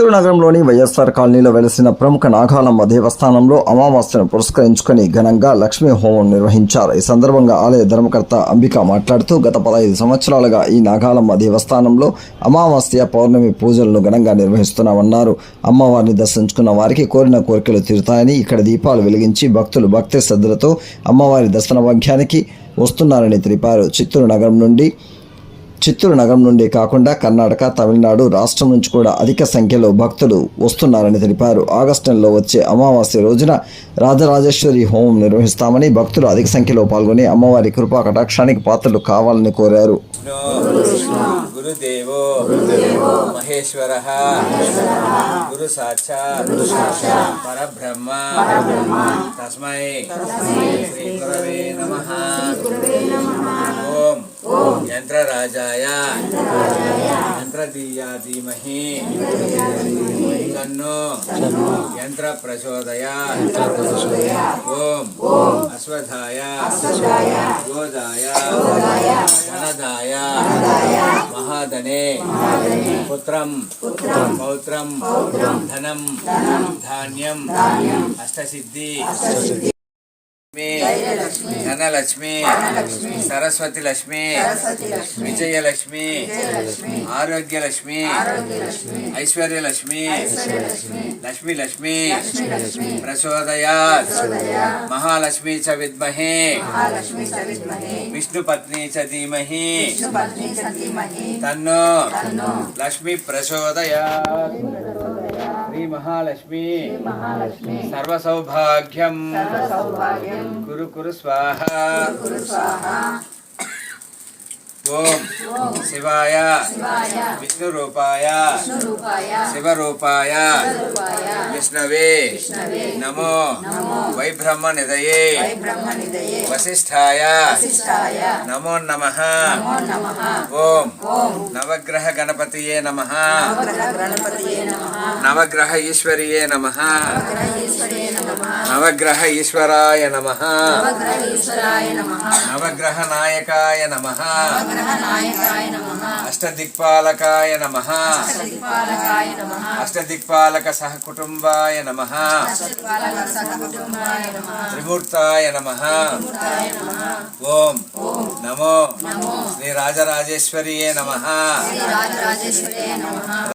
చిత్తూరు నగరంలోని వైఎస్ఆర్ కాలనీలో వెలసిన ప్రముఖ నాగాలమ్మ దేవస్థానంలో అమావాస్యను పురస్కరించుకుని ఘనంగా లక్ష్మీ హోమం నిర్వహించారు. ఈ సందర్భంగా ఆలయ ధర్మకర్త అంబిక మాట్లాడుతూ గత 15 సంవత్సరాలుగా ఈ నాగాలమ్మ దేవస్థానంలో అమావాస్య పౌర్ణమి పూజలను ఘనంగా నిర్వహిస్తున్నామన్నారు. అమ్మవారిని దర్శించుకున్న వారికి కోరిన కోరికలు తీరుతాయని, ఇక్కడ దీపాలు వెలిగించి భక్తులు భక్తి శ్రద్ధలతో అమ్మవారి దర్శన భాగ్యానికి వస్తున్నారని తెలిపారు. చిత్తూరు నగరం నుండి కాకుండా కర్ణాటక, తమిళనాడు రాష్ట్రం నుంచి కూడా అధిక సంఖ్యలో భక్తులు వస్తున్నారని తెలిపారు. ఆగస్టు నెలలో వచ్చే అమావాస్య రోజున రాజరాజేశ్వరి హోమం నిర్వహిస్తామని, భక్తులు అధిక సంఖ్యలో పాల్గొని అమ్మవారి కృపా కటాక్షానికి పాత్రలు కావాలని కోరారు. గురుదేవో మహేశ్వరః గురు సాక్షాత్ పరబ్రహ్మ తస్మై శ్రీ గురవే నమః. ఓం యంత్రరాజాయ యంత్రదీయా ధీమహి తన్నో యంత్ర ప్రచోదయాత్. ఓం అశ్వథాయ గోదాయ గణదాయ మహాదనే పుత్రం పౌత్రం ధనం ధాన్యం అష్టసిద్ధి ధనలక్ష్మి సరస్వతి లక్ష్మి విజయలక్ష్మి ఆరోగ్యలక్ష్మి ఐశ్వర్యలక్ష్మి లక్ష్మి లక్ష్మి ప్రచోదయాత్. మహాలక్ష్మి చ విద్మహే విష్ణుపత్ని చ ధీమహి తన్నో లక్ష్మి ప్రచోదయాత్. శ్రీ మహాలక్ష్మి సర్వసౌభాగ్యం కురు కురు స్వాహా. ఓం శివాయ విష్ణురూపాయ శివరూపాయ విష్ణవే నమో వైబ్రహ్మనిధయే వసిష్ఠాయ నమో నమః. ఓం నవగ్రహ గణపతియే నమః. నవగ్రహ ఈశ్వరియే నమః. నవగ్రహ ఈశ్వరాయ నమః. నవగ్రహ నాయకాయ నమః. అష్టదిక్పాలకాయ నమః. అష్టదిక్పాలక సహ కుటుంబాయ నమః. త్రిమూర్తాయ నమః. ఓం నమో శ్రీ రాజరాజేశ్వరియే నమః.